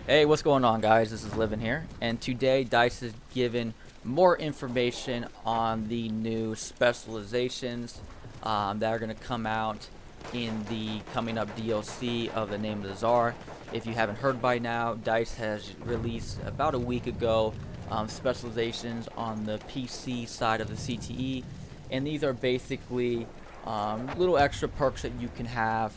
Hey, what's going on, guys? This is Livin here, and today DICE has given more information on the new specializations that are going to come out in the coming up DLC of the Name of the Czar. If you haven't heard by now, DICE has released about a week ago specializations on the PC side of the CTE, and these are basically little extra perks that you can have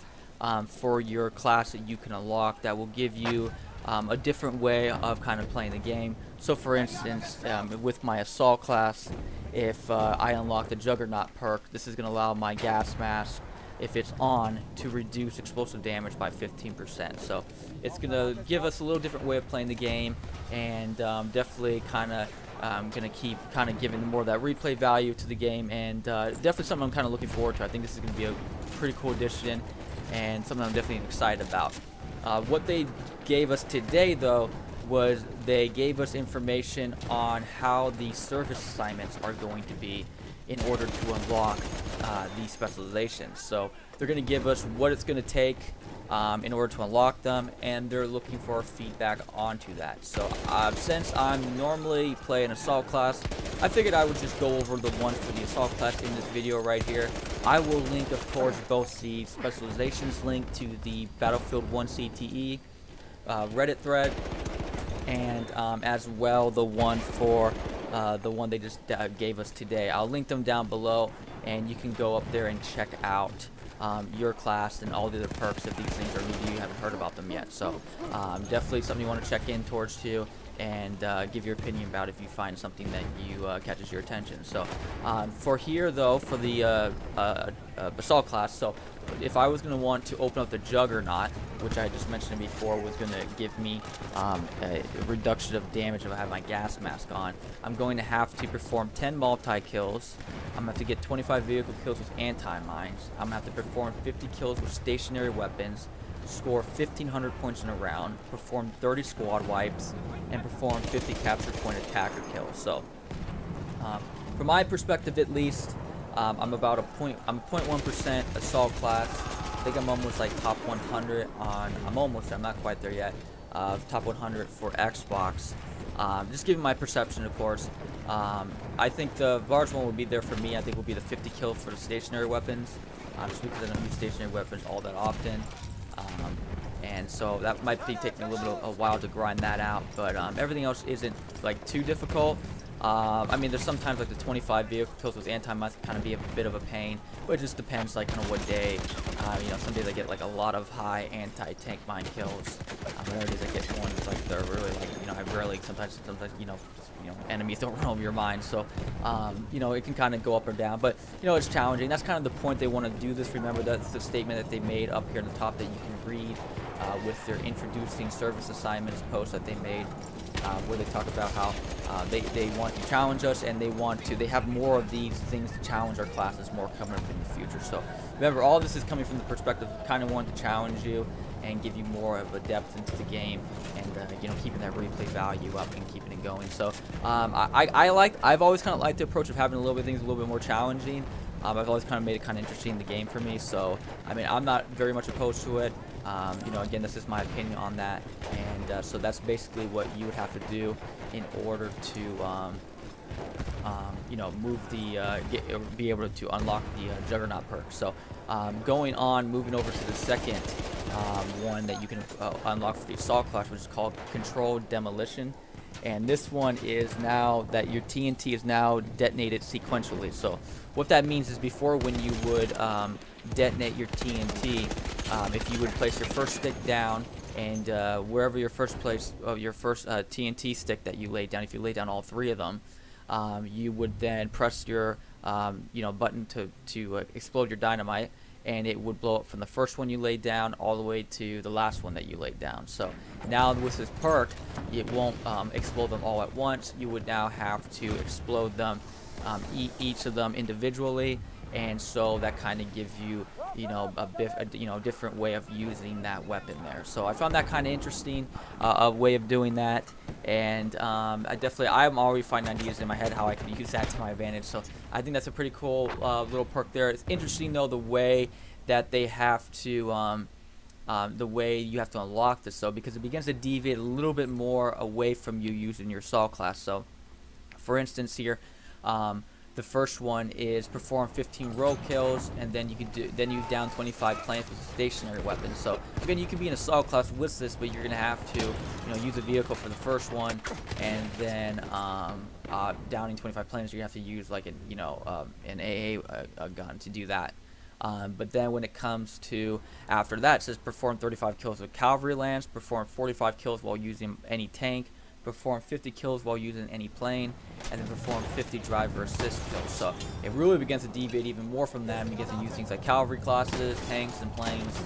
for your class that you can unlock that will give you a different way of kind of playing the game. So for instance, with my assault class, if I unlock the Juggernaut perk, this is going to allow my gas mask, if it's on, to reduce explosive damage by 15%. So it's going to give us a little different way of playing the game, and definitely kind of going to keep kind of giving more of that replay value to the game, and definitely something I'm kind of looking forward to. I think this is going to be a pretty cool addition and something I'm definitely excited about. What they gave us today, though, was they gave us information on how the service assignments are going to be in order to unlock these specializations. So they're going to give us what it's going to take in order to unlock them, and they're looking for feedback onto that. So since I'm normally playing assault class, I figured I would just go over the ones for the assault class in this video right here. I will link, of course, both the specializations link to the Battlefield 1 CTE Reddit thread, and as well the one for the one they just gave us today. I'll link them down below, and you can go up there and check out your class and all the other perks if these things are new to you. You haven't heard about them yet. So definitely something you want to check in towards too, and give your opinion about if you find something that you catches your attention. So for here though, for the assault class, so if I was going to want to open up the Juggernaut, which I just mentioned before was going to give me a reduction of damage if I have my gas mask on, I'm going to have to perform 10 multi-kills. I'm going to have to get 25 vehicle kills with anti-mines. I'm going to have to perform 50 kills with stationary weapons, score 1,500 points in a round, perform 30 squad wipes, and perform 50 capture point attacker kills. So from my perspective at least, I'm about a 0.1% assault class. I think I'm almost like top 100 on, I'm not quite there yet, top 100 for Xbox. Just giving my perception, of course. I think the large one will be there for me. I think will be the 50 kill for the stationary weapons, just because I don't use stationary weapons all that often. And so that might be taking a little bit of a while to grind that out, but everything else isn't like too difficult. I mean, there's sometimes like the 25 vehicle kills with anti-mines kind of be a bit of a pain, but it just depends like kind of what day. You know, some days I get like a lot of high anti-tank mine kills. Other days I get ones like they're really like, you know, I rarely sometimes you know enemies don't run over your mine. So you know, it can kind of go up or down, but you know, it's challenging. That's kind of the point they want to do this. Remember, that's the statement that they made up here at the top that you can read with their introducing service assignments post that they made, where they talk about how they want to challenge us, and they have more of these things to challenge our classes more coming up in the future. So remember, all this is coming from the perspective of kind of wanting to challenge you and give you more of a depth into the game, and you know, keeping that replay value up and keeping it going. So I've always kind of liked the approach of having a little bit things a little bit more challenging. I've always kind of made it kind of interesting in the game for me. So I mean, I'm not very much opposed to it. You know, again, this is my opinion on that, and so that's basically what you would have to do in order to you know, move the be able to unlock the Juggernaut perk. So moving over to the second one that you can unlock for the assault class, which is called Controlled Demolition. And this one is now that your TNT is now detonated sequentially. So what that means is, before, when you would detonate your TNT, if you would place your first stick down, and wherever your first TNT stick that you laid down, if you lay down all three of them, you would then press your you know, button to explode your dynamite, and it would blow up from the first one you laid down all the way to the last one that you laid down. So now with this perk, it won't explode them all at once. You would now have to explode them, each of them individually, and so that kind of gives you, you know, a different way of using that weapon there. So I found that kind of interesting, a way of doing that, and I'm already finding ideas in my head how I can use that to my advantage. So I think that's a pretty cool little perk there. It's interesting though, the way that they have to the way you have to unlock this, so because it begins to deviate a little bit more away from you using your assault class. So for instance here, the first one is perform 15 roll kills, and then you down 25 planes with a stationary weapon. So again, you can be an assault class with this, but you're gonna have to use a vehicle for the first one, and then downing 25 planes, you're gonna have to use like an AA gun to do that. But then when it comes to after that, it says perform 35 kills with cavalry lance, perform 45 kills while using any tank, perform 50 kills while using any plane, and then perform 50 driver assist kills. So it really begins to deviate even more from that and begins to use things like cavalry classes, tanks, and planes,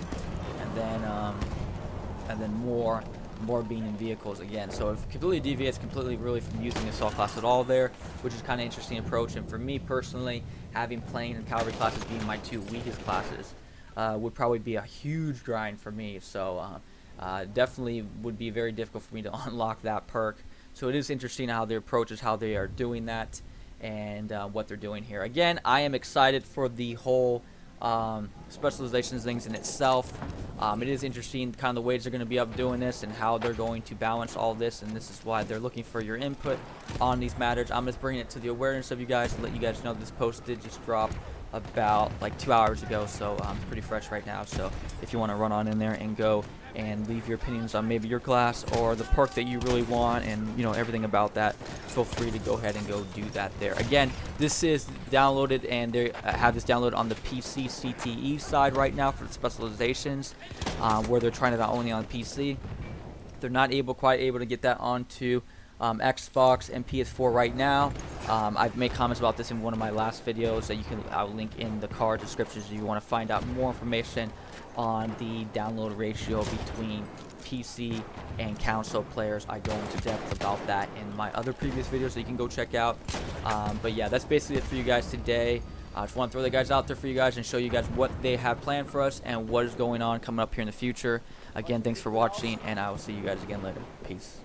and then more being in vehicles again. So it completely deviates completely really from using the assault class at all there, which is kind of interesting approach. And for me personally, having plane and cavalry classes being my two weakest classes would probably be a huge grind for me. So definitely would be very difficult for me to unlock that perk. So it is interesting how their approach is, how they are doing that, and what they're doing here. Again, I am excited for the whole specializations things in itself. It is interesting kind of the ways they're going to be up doing this and how they're going to balance all this, and this is why they're looking for your input on these matters. I'm just bringing it to the awareness of you guys to let you guys know this post did just drop about like 2 hours ago, so it's pretty fresh right now. So if you want to run on in there and go and leave your opinions on maybe your class or the perk that you really want, and everything about that, feel free to go ahead and go do that there. Again, this is downloaded, and they have this downloaded on the PC CTE side right now for the specializations, where they're trying it out only on PC. They're not quite able to get that onto Xbox and PS4 right now. I've made comments about this in one of my last videos that I'll link in the card descriptions if you want to find out more information on the download ratio between PC and console players. I go into depth about that in my other previous videos that you can go check out. But yeah, that's basically it for you guys today. I just want to throw the guys out there for you guys and show you guys what they have planned for us and what is going on coming up here in the future. Again, thanks for watching, and I will see you guys again later. Peace.